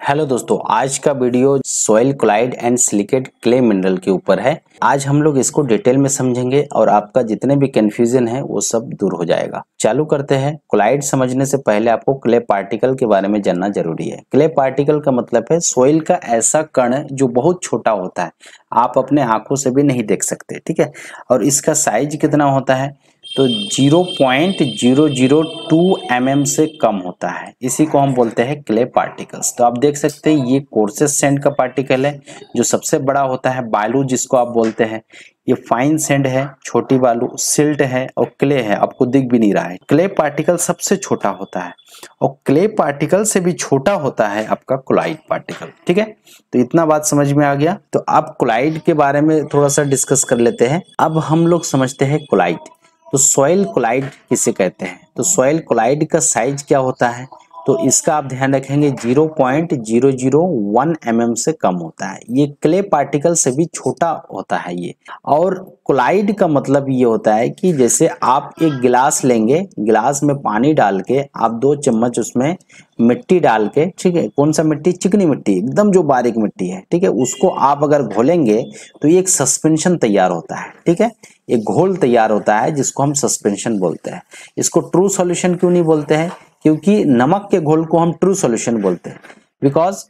Hello दोस्तों, आज का video soil Clyde and silicate clay mineral के ऊपर है। आज हम लोग इसको डिटेल में समझेंगे और आपका जितने भी कंफ्यूजन है वो सब दूर हो जाएगा। चालू करते हैं। क्लाइड समझने से पहले आपको क्ले पार्टिकल के बारे में जानना जरूरी है। क्ले पार्टिकल का मतलब है सॉइल का ऐसा कण जो बहुत छोटा होता है, आप अपने आंखों से भी नहीं देख सकते, ठीक है। और इसका साइज कितना होता है तो 0.002 mm से कम होता है। इसी को हम बोलते हैं क्ले पार्टिकल्स। तो आप देख सकते हैं ये कोर्सेस सैंड का पार्टिकल है जो सबसे बड़ा होता है, बालू जिसको आप बोलते हैं। ये फाइन सैंड है, छोटी बालू, सिल्ट है और क्ले है, आपको दिख भी नहीं रहा है। क्ले पार्टिकल सबसे छोटा होता है और क्ले पार्टिकल से भी छोटा होता है आपका क्लाइड पार्टिकल, ठीक है। तो इतना बात समझ में आ गया। तो आप क्लाइड के बारे में थोड़ा सा डिस्कस कर लेते हैं। अब हम लोग समझते हैं क्लाइड। तो सॉइल क्लाइड किसे कहते हैं, तो सॉइल क्लाइड का साइज क्या होता है तो इसका आप ध्यान रखेंगे 0.001 mm से कम होता है। ये क्ले पार्टिकल से भी छोटा होता है ये। और क्लाइड का मतलब ये होता है कि जैसे आप एक गिलास लेंगे, गिलास में पानी डाल के आप 2 चम्मच उसमें मिट्टी डाल के, ठीक है, कौन सा मिट्टी, चिकनी मिट्टी, एकदम जो बारीक मिट्टी है, ठीक है, उसको आप अगर घोलेंगे तो ये एक सस्पेंशन तैयार होता है, ठीक है। एक घोल तैयार होता है जिसको हम सस्पेंशन बोलते हैं। इसको ट्रू सॉल्यूशन क्यों नहीं बोलते हैं, क्योंकि नमक के घोल को हम ट्रू सॉल्यूशन बोलते हैं। बिकॉज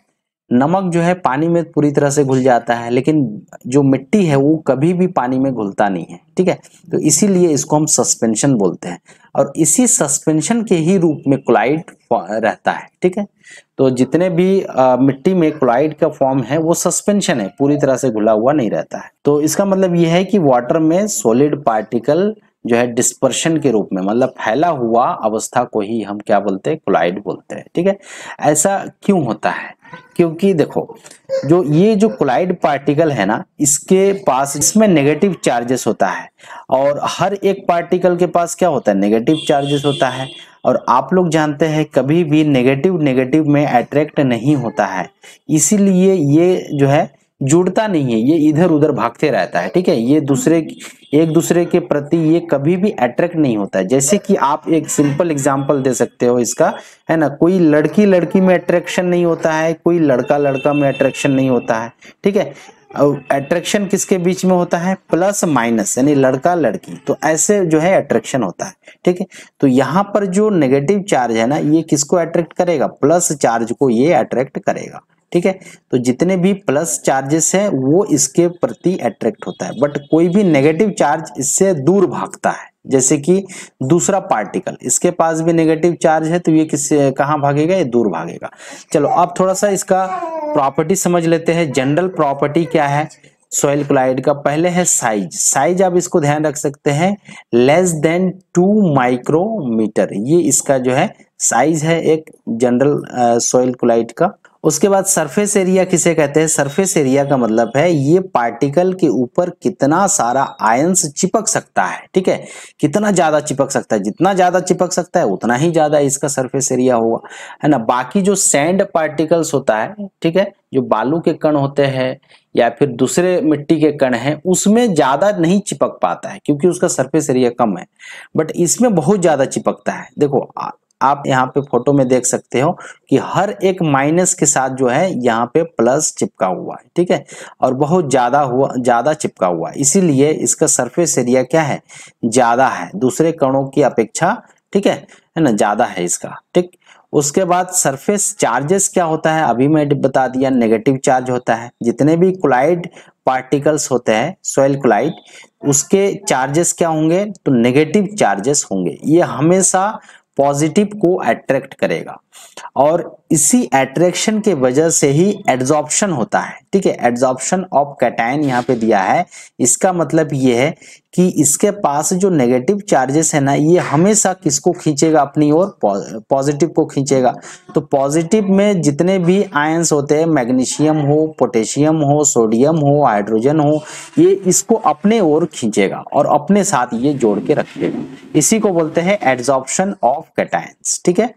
नमक जो है पानी में पूरी तरह से घुल जाता है, लेकिन जो मिट्टी है वो कभी भी पानी में घुलता नहीं है, ठीक है। तो इसीलिए इसको हम सस्पेंशन बोलते हैं और इसी सस्पेंशन के ही रूप में क्लाइड रहता है, ठीक है। तो जितने भी मिट्टी में क्लाइड का फॉर्म है वो सस्पेंशन है, पूरी तरह से घुला हुआ नहीं रहता है। तो इसका मतलब यह है कि वाटर में सॉलिड पार्टिकल जो है डिस्पर्शन के रूप में, मतलब फैला हुआ अवस्था को ही हम क्या बोलते हैं, क्लाइड बोलते हैं, ठीक है। ऐसा क्यों होता है, क्योंकि देखो जो क्लाइड पार्टिकल है ना, इसके पास इसमें नेगेटिव चार्जेस होता है और हर एक पार्टिकल के पास क्या होता है, नेगेटिव चार्जेस होता है। और आप लोग जानते हैं कभी भी नेगेटिव नेगेटिव में अट्रैक्ट नहीं होता है, इसीलिए ये जो है जुड़ता नहीं है, ये इधर उधर भागते रहता है, ठीक है। ये एक दूसरे के प्रति ये कभी भी अट्रैक्ट नहीं होता है। जैसे कि आप एक सिंपल एग्जांपल दे सकते हो इसका, है ना, कोई लड़की लड़की में अट्रैक्शन नहीं होता है, कोई लड़का लड़का में अट्रैक्शन नहीं होता है, ठीक है। अट्रैक्शन किसके बीच में होता है, प्लस माइनस, यानी लड़का लड़की, तो ऐसे जो है अट्रैक्शन होता है, ठीक है। तो यहाँ पर जो नेगेटिव चार्ज है ना, ये किसको अट्रैक्ट करेगा, प्लस चार्ज को ये अट्रैक्ट करेगा, ठीक है। तो जितने भी प्लस चार्जेस है वो इसके प्रति अट्रैक्ट होता है, बट कोई भी नेगेटिव चार्ज इससे दूर भागता है। जैसे कि दूसरा पार्टिकल, इसके पास भी नेगेटिव चार्ज है तो ये किससे कहाँ भागेगा, ये दूर भागेगा। चलो अब थोड़ा सा इसका प्रॉपर्टी समझ लेते हैं। जनरल प्रॉपर्टी क्या है सॉइल क्लाइड का, पहले है साइज। साइज आप इसको ध्यान रख सकते हैं, लेस देन 2 माइक्रोमीटर, ये इसका जो है साइज है एक जनरल सॉइल क्लाइड का। उसके बाद सरफेस एरिया किसे कहते हैं, सरफेस एरिया का मतलब है ये पार्टिकल के ऊपर कितना सारा आयंस चिपक सकता है, ठीक है, कितना ज्यादा चिपक सकता है, जितना ज्यादा चिपक सकता है उतना ही ज्यादा इसका सरफेस एरिया होगा, है ना। बाकी जो सैंड पार्टिकल्स होता है, ठीक है, जो बालू के कण होते हैं या फिर दूसरे मिट्टी के कण हैं, उसमें ज्यादा नहीं चिपक पाता है क्योंकि उसका सरफेस एरिया कम है, बट इसमें बहुत ज्यादा चिपकता है। देखो आप यहाँ पे फोटो में देख सकते हो कि हर एक माइनस के साथ जो है यहाँ पे प्लस चिपका हुआ है, ठीक है, और बहुत ज्यादा चिपका हुआ है, इसीलिए इसका सरफेस एरिया क्या है, ज्यादा है दूसरे कणों की अपेक्षा, ठीक है ना, ज्यादा है इसका, ठीक। उसके बाद सरफेस चार्जेस क्या होता है, अभी मैं बता दिया, नेगेटिव चार्ज होता है। जितने भी क्लाइड पार्टिकल्स होते हैं सॉइल क्लाइड, उसके चार्जेस क्या होंगे, तो नेगेटिव चार्जेस होंगे। ये हमेशा पॉजिटिव को अट्रैक्ट करेगा और इसी अट्रैक्शन के वजह से ही एड्सॉर्प्शन होता है, ठीक है। एड्सॉर्प्शन ऑफ कैटायन यहाँ पे दिया है, इसका मतलब ये है कि इसके पास जो नेगेटिव चार्जेस है ना, ये हमेशा किसको खींचेगा अपनी ओर, पॉजिटिव को खींचेगा। तो पॉजिटिव में जितने भी आयंस होते हैं, मैग्नीशियम हो, पोटेशियम हो, सोडियम हो, हाइड्रोजन हो, ये इसको अपने ओर खींचेगा और अपने साथ ये जोड़ के रखेगा। इसी को बोलते हैं एड्सॉर्प्शन ऑफ कैटायंस, ठीक है।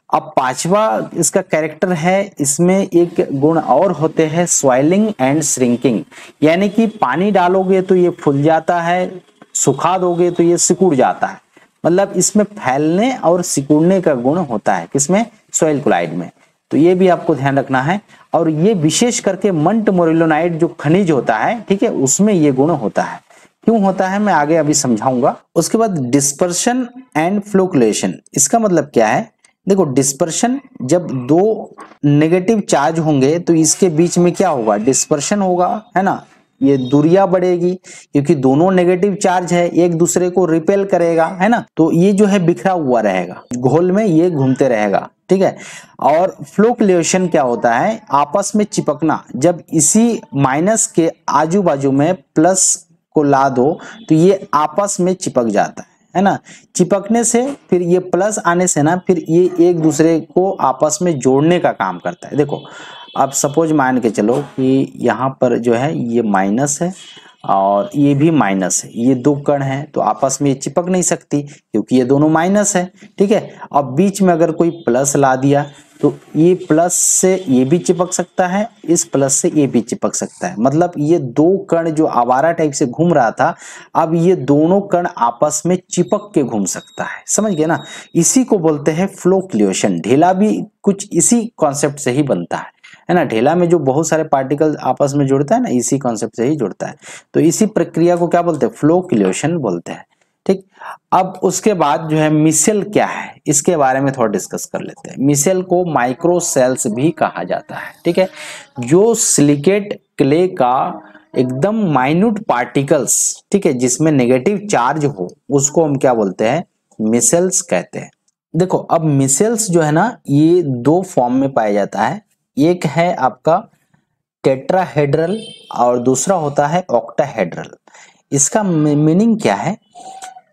अब पांचवा इसका कैरेक्टर है, इसमें एक गुण और होते हैं, स्वेलिंग एंड श्रिंकिंग, यानी कि पानी डालोगे तो ये फूल जाता है, सुखा दोगे तो ये सिकुड़ जाता है, मतलब इसमें फैलने और सिकुड़ने का गुण होता है, किसमें, सॉइल क्लाइड में। तो ये भी आपको ध्यान रखना है। और ये विशेष करके मंटमोरिलोनाइट जो खनिज होता है, ठीक है, उसमें ये गुण होता है। क्यों होता है मैं आगे अभी समझाऊंगा। उसके बाद डिस्पर्शन एंड फ्लोकुलेशन, इसका मतलब क्या है? देखो डिस्पर्शन, जब दो नेगेटिव चार्ज होंगे तो इसके बीच में क्या होगा? डिस्पर्शन होगा, है ना। ये दूरियां बढ़ेगी क्योंकि दोनों नेगेटिव चार्ज है, एक दूसरे को रिपेल करेगा, है ना। तो ये जो है बिखरा हुआ रहेगा, घोल में ये घूमते रहेगा, ठीक है। और फ्लोकुलेशन क्या होता है? आपस में चिपकना। जब इसी माइनस के आजू बाजू में प्लस को ला दो तो ये आपस में चिपक जाता है ना। चिपकने से फिर ये प्लस आने से ना, फिर ये एक दूसरे को आपस में जोड़ने का काम करता है। देखो अब सपोज मान के चलो कि यहाँ पर जो है ये माइनस है और ये भी माइनस है, ये दो कण हैं तो आपस में ये चिपक नहीं सकती क्योंकि ये दोनों माइनस है, ठीक है। अब बीच में अगर कोई प्लस ला दिया तो ये प्लस से ये भी चिपक सकता है, इस प्लस से ये भी चिपक सकता है। मतलब ये दो कण जो आवारा टाइप से घूम रहा था, अब ये दोनों कण आपस में चिपक के घूम सकता है। समझ गए ना? इसी को बोलते हैं फ्लोकुलेशन। ढेला भी कुछ इसी कॉन्सेप्ट से ही बनता है ना। ढेला में जो बहुत सारे पार्टिकल आपस में जुड़ता है ना, इसी कॉन्सेप्ट से ही जुड़ता है। तो इसी प्रक्रिया को क्या बोलते हैं? फ्लोकुलेशन बोलते हैं, ठीक। अब उसके बाद जो है मिसेल क्या है, इसके बारे में थोड़ा डिस्कस कर लेते हैं। मिसेल को माइक्रो सेल्स भी कहा जाता है, ठीक है। जो सिलिकेट क्ले का एकदम माइन्यूट पार्टिकल्स, ठीक है, जिसमें नेगेटिव चार्ज हो, उसको हम क्या बोलते हैं? मिसेल्स कहते हैं। देखो अब मिसेल्स जो है ना, ये दो फॉर्म में पाया जाता है। एक है आपका टेट्राहेड्रल और दूसरा होता है ऑक्टाहेड्रल। इसका मीनिंग क्या है?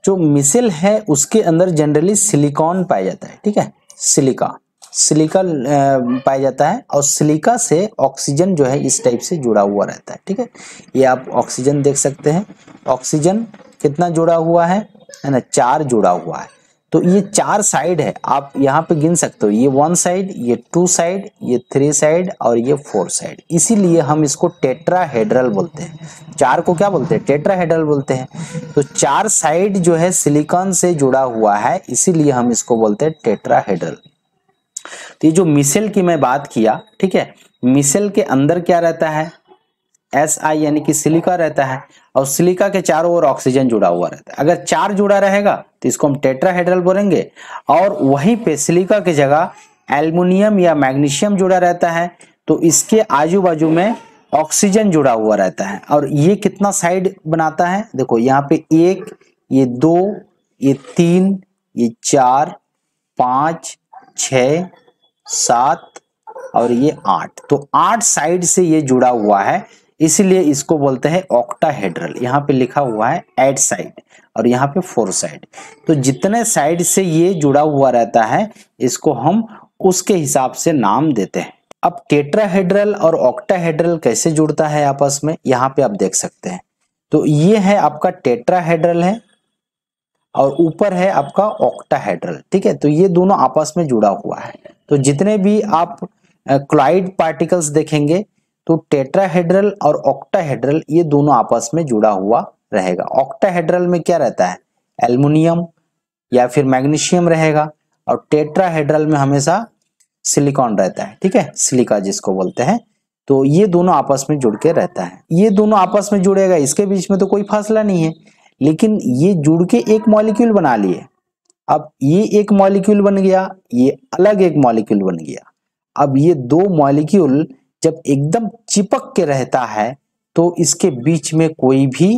जो मिसेल है उसके अंदर जनरली सिलिकॉन पाया जाता है, ठीक है। सिलिका पाया जाता है और सिलिका से ऑक्सीजन जो है इस टाइप से जुड़ा हुआ रहता है, ठीक है। ये आप ऑक्सीजन देख सकते हैं। ऑक्सीजन कितना जुड़ा हुआ है ना? 4 जुड़ा हुआ है। तो ये 4 साइड है, आप यहाँ पे गिन सकते हो। ये 1 साइड, ये 2 साइड, ये 3 साइड और ये 4 साइड। इसीलिए हम इसको टेट्राहेड्रल बोलते हैं। 4 को क्या बोलते हैं? टेट्राहेड्रल बोलते हैं। तो 4 साइड जो है सिलिकॉन से जुड़ा हुआ है, इसीलिए हम इसको बोलते हैं टेट्राहेड्रल। तो ये जो मिसेल की मैं बात किया, ठीक है, मिसेल के अंदर क्या रहता है? Si यानी कि सिलिका रहता है और सिलिका के चारों ओर ऑक्सीजन जुड़ा हुआ रहता है। अगर 4 जुड़ा रहेगा तो इसको हम टेट्राहेड्रल बोलेंगे। और वहीं पे सिलिका की जगह एल्युमिनियम या मैग्नीशियम जुड़ा रहता है तो इसके आजू बाजू में ऑक्सीजन जुड़ा हुआ रहता है। और ये कितना साइड बनाता है? देखो यहाँ पे 1, ये 2, ये 3, ये 4, 5, 6, 7 और ये 8। तो 8 साइड से ये जुड़ा हुआ है, इसीलिए इसको बोलते हैं ऑक्टाहेड्रल। यहाँ पे लिखा हुआ है 8 साइड और यहाँ पे 4 साइड। तो जितने साइड से ये जुड़ा हुआ रहता है, इसको हम उसके हिसाब से नाम देते हैं। अब टेट्राहेड्रल और ऑक्टाहेड्रल कैसे जुड़ता है आपस में, यहाँ पे आप देख सकते हैं। तो ये है आपका टेट्राहेड्रल है और ऊपर है आपका ऑक्टाहेड्रल, ठीक है। तो ये दोनों आपस में जुड़ा हुआ है। तो जितने भी आप क्लोराइड पार्टिकल्स देखेंगे तो टेट्राहेड्रल और ऑक्टाहेड्रल ये दोनों आपस में जुड़ा हुआ रहेगा। ऑक्टाहेड्रल में क्या रहता है? एल्युमिनियम या फिर मैग्नीशियम रहेगा और टेट्राहेड्रल में हमेशा सिलिकॉन रहता है, ठीक है, सिलिका जिसको बोलते हैं। तो ये दोनों आपस में जुड़ के रहता है। ये दोनों आपस में जुड़ेगा, इसके बीच में तो कोई फासला नहीं है, लेकिन ये जुड़ के एक मॉलिक्यूल बना लिए। अब ये एक मॉलिक्यूल बन गया, ये अलग एक मॉलिक्यूल बन गया। अब ये दो मॉलिक्यूल जब एकदम चिपक के रहता है तो इसके बीच में कोई भी,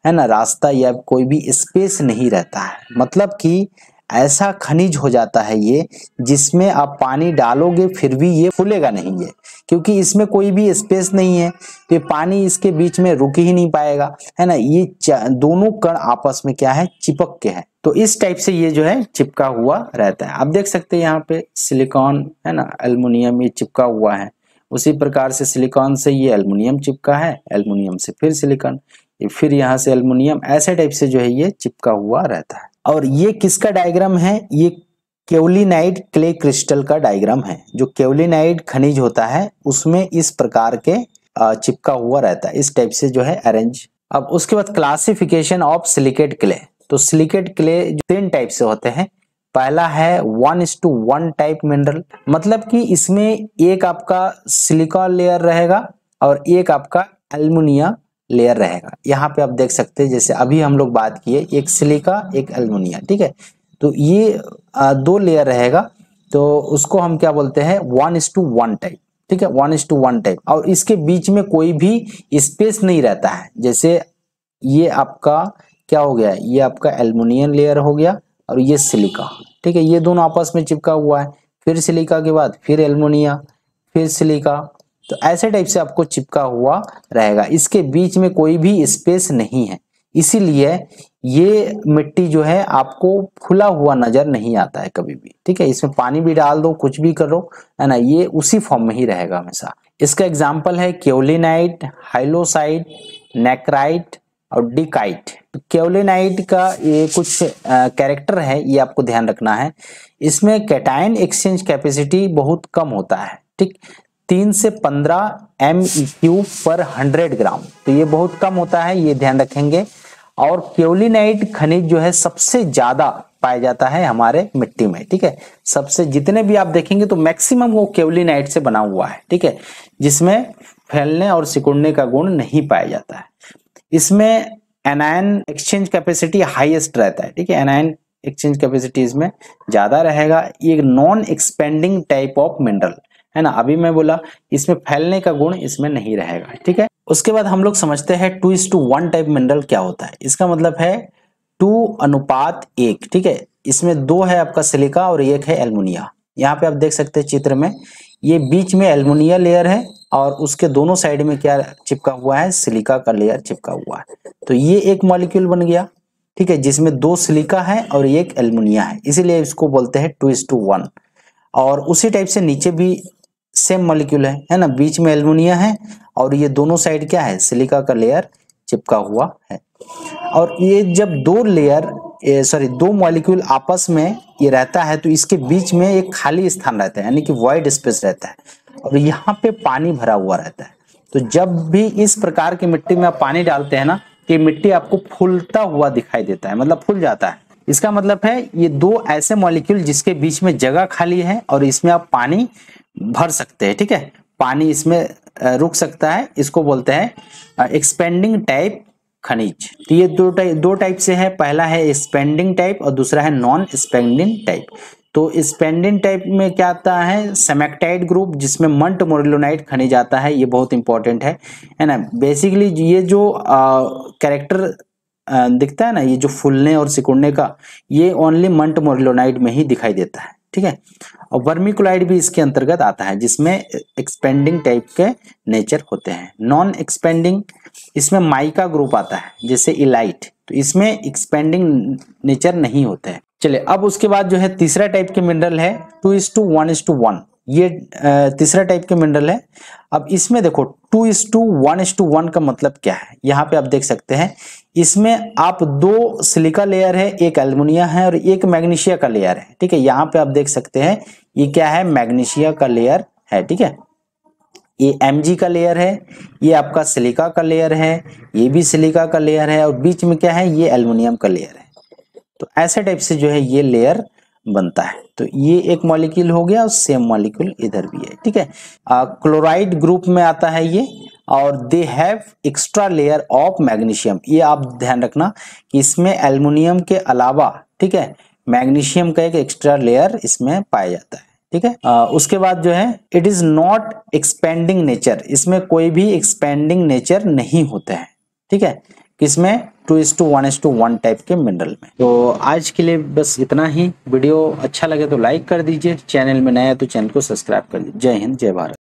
है ना, रास्ता या कोई भी स्पेस नहीं रहता है। मतलब कि ऐसा खनिज हो जाता है ये, जिसमें आप पानी डालोगे फिर भी ये फूलेगा नहीं है, क्योंकि इसमें कोई भी स्पेस नहीं है। तो ये पानी इसके बीच में रुक ही नहीं पाएगा, है ना। ये दोनों कण आपस में क्या है? चिपक के है। तो इस टाइप से ये जो है चिपका हुआ रहता है। आप देख सकते हैं यहाँ पे सिलिकॉन, है ना, एल्युमिनियम ये चिपका हुआ है। उसी प्रकार से सिलिकॉन से ये एल्युमिनियम चिपका है, एल्युमिनियम से फिर सिलिकॉन, फिर यहाँ से एल्युमिनियम, ऐसे टाइप से जो है ये चिपका हुआ रहता है। और ये किसका डायग्राम है? ये केओलिनाइट क्ले क्रिस्टल का डायग्राम है। जो केओलिनाइट खनिज होता है उसमें इस प्रकार के चिपका हुआ रहता है, इस टाइप से जो है अरेंज। अब उसके बाद क्लासिफिकेशन ऑफ सिलिकेट क्ले। तो सिलिकेट क्ले 3 टाइप से होते हैं। पहला है 1:1 टाइप मिनरल, मतलब कि इसमें एक आपका सिलिका लेयर रहेगा और एक आपका एल्युमिनियम लेयर रहेगा। यहाँ पे आप देख सकते हैं जैसे अभी हम लोग बात किए, एक सिलिका एक एल्युमिनियम, ठीक है। तो ये दो लेयर रहेगा, तो उसको हम क्या बोलते हैं 1:1 टाइप, ठीक है, 1:1 टाइप। और इसके बीच में कोई भी स्पेस नहीं रहता है। जैसे ये आपका क्या हो गया, ये आपका एल्युमिनियम लेयर हो गया और ये सिलिका, ठीक है, ये दोनों आपस में चिपका हुआ है। फिर सिलिका के बाद फिर एल्युमिनियम, फिर सिलिका, तो ऐसे टाइप से आपको चिपका हुआ रहेगा। इसके बीच में कोई भी स्पेस नहीं है, इसीलिए ये मिट्टी जो है आपको खुला हुआ नजर नहीं आता है कभी भी, ठीक है। इसमें पानी भी डाल दो, कुछ भी करो, है ना, ये उसी फॉर्म में ही रहेगा हमेशा। इसका एग्जाम्पल है केओलिनाइट, हाइलोसाइट, नेक्राइट और डिकाइट। केओलिनाइट का ये कुछ कैरेक्टर है, ये आपको ध्यान रखना है। इसमें कैटायन एक्सचेंज कैपेसिटी बहुत कम होता है, ठीक, 3 से 15 MEQ पर 100 ग्राम, तो ये बहुत कम होता है, ये ध्यान रखेंगे। और केओलिनाइट खनिज जो है सबसे ज्यादा पाया जाता है हमारे मिट्टी में, ठीक है। सबसे जितने भी आप देखेंगे तो मैक्सिमम वो केओलिनाइट से बना हुआ है, ठीक है, जिसमें फैलने और सिकुड़ने का गुण नहीं पाया जाता है। इसमें एनायन एक्सचेंज कैपेसिटी हाईएस्ट रहता है, ठीक है, एनायन एक्सचेंज कैपेसिटी इसमें ज्यादा रहेगा। ये non expanding type of mineral है ना, अभी मैं बोला इसमें फैलने का गुण इसमें नहीं रहेगा, ठीक है। उसके बाद हम लोग समझते हैं 2:1 टाइप मिनरल क्या होता है। इसका मतलब है 2:1, ठीक है। इसमें दो है आपका सिलिका और एक है एल्युमिनियम। यहाँ पे आप देख सकते हैं चित्र में, ये बीच में एल्युमिनियम लेयर है और उसके दोनों साइड में क्या चिपका हुआ है, सिलिका का लेयर चिपका हुआ है। तो ये एक मॉलिक्यूल बन गया, ठीक है, जिसमें दो सिलिका है और एक एल्युमिनियम है, इसीलिए इसको बोलते हैं 2:1। और उसी टाइप से नीचे भी सेम मॉलिक्यूल है ना, बीच में एल्युमिनियम है और ये दोनों साइड क्या है, सिलिका का लेयर चिपका हुआ है। और ये जब दो मॉलिक्यूल आपस में ये रहता है तो इसके बीच में एक खाली स्थान रहता है, यानी कि वॉइड स्पेस रहता है, और यहाँ पे पानी भरा हुआ रहता है। तो जब भी इस प्रकार की मिट्टी में आप पानी डालते हैं ना, कि मिट्टी आपको फूलता हुआ दिखाई देता है, मतलब फूल जाता है। इसका मतलब है ये दो ऐसे मॉलिक्यूल जिसके बीच में जगह खाली है और इसमें आप पानी भर सकते हैं, ठीक है, पानी इसमें रुक सकता है, इसको बोलते हैं एक्सपेंडिंग टाइप खनिज। तो ये दो टाइप से है, पहला है एक्सपेंडिंग टाइप और दूसरा है नॉन एक्सपेंडिंग टाइप। तो एक्सपेंडिंग टाइप में क्या आता है, सेमेक्टाइट ग्रुप, जिसमें मंटमोरिलोनाइट खनिज आता है, ये बहुत इंपॉर्टेंट है ना। बेसिकली ये जो कैरेक्टर दिखता है ना, ये जो फूलने और सिकुड़ने का, ये ओनली मंटमोरिलोनाइट में ही दिखाई देता है, ठीक है। और वर्मिकुलाइट भी इसके अंतर्गत आता है, जिसमें एक्सपेंडिंग टाइप के नेचर होते हैं। नॉन एक्सपेंडिंग, इसमें माइका ग्रुप आता है, जैसे इलाइट, तो इसमें एक्सपेंडिंग नेचर नहीं होते हैं। चलिए, अब उसके बाद जो है तीसरा टाइप के मिनरल है 2:1:1, ये तीसरा टाइप के मिनरल है। अब इसमें देखो 2:1:1 का मतलब क्या है, यहाँ पे आप देख सकते हैं, इसमें आप दो सिलिका लेयर है, एक एल्युमिनियम है और एक मैग्नीशिया का लेयर है, ठीक है। यहाँ पे आप देख सकते हैं ये क्या है, मैग्नीशिया का लेयर है, ठीक है। ये Mg का लेयर है, ये आपका सिलिका का लेयर है, ये भी सिलिका का लेयर है और बीच में क्या है, ये एल्युमिनियम का लेयर है। तो ऐसे टाइप से जो है ये लेयर बनता है। तो ये एक मॉलिक्यूल हो गया और सेम मॉलिक्यूल इधर भी है, ठीक है। क्लोराइड ग्रुप में आता है ये, और they have extra layer of magnesium. ये आप ध्यान रखना कि इसमें एल्युमिनियम के अलावा, ठीक है, मैग्नीशियम का एक एक्स्ट्रा लेयर इसमें पाया जाता है, ठीक है। उसके बाद जो है it is not expanding nature, इसमें कोई भी एक्सपेंडिंग नेचर नहीं होते हैं, ठीक है, किसमें 2:1:1 टाइप के मिनरल में। तो आज के लिए बस इतना ही। वीडियो अच्छा लगे तो लाइक कर दीजिए, चैनल में नया है तो चैनल को सब्सक्राइब कर दीजिए। जय हिंद, जय भारत।